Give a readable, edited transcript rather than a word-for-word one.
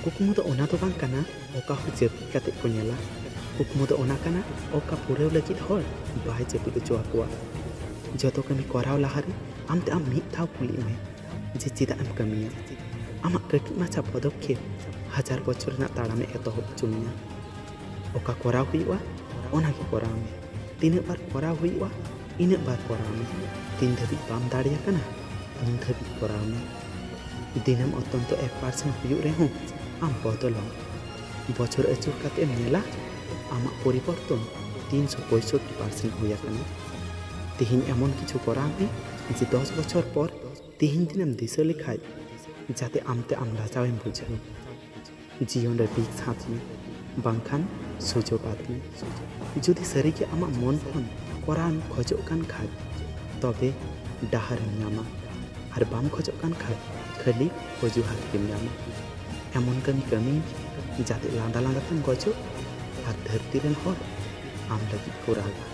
कुकमु दो ओना तो बांग कना ओका हो जेपी काते को नेला कुकमु दो ओना कना ओका पूरे लगित हर बाय जेपी दो चोआ जतो कमी कराव लहारे आमते आम मिद थाव कुली में जे चिदा एम कमिया आमा कटी माछा पदक्षेप 1000 बछर ना ताड़ामे एतहब चुमिया ओका कराव हुईवा ओना के कराव में तीन बार कराव हुईवा इन बार कराव में तीन धबी बाम दाड़िया कना उन धबी कराव में दिनम अत्यंत 1% हुई रहे आम बदलो बछर अचूर काते नेला आमा परिवर्तन 365% हुई कना तिहिन एमन किछु कराव में जे 10 बछर पर तिहिन दिनम दिशा लेखाय जाते आमते आम लाजावेम बुझाव जीवन रे बिग साथी बांखान सुजोग आदमी जुदी सरी के आमा मन खन करान खजो कान खाय तबे डाहर नामा और बाम खजो कान खाय खाली वजुहात के नामा एमन कमी जाते लांदा लांदा कान गजो और धरती रेन हर आम लगी को रागा।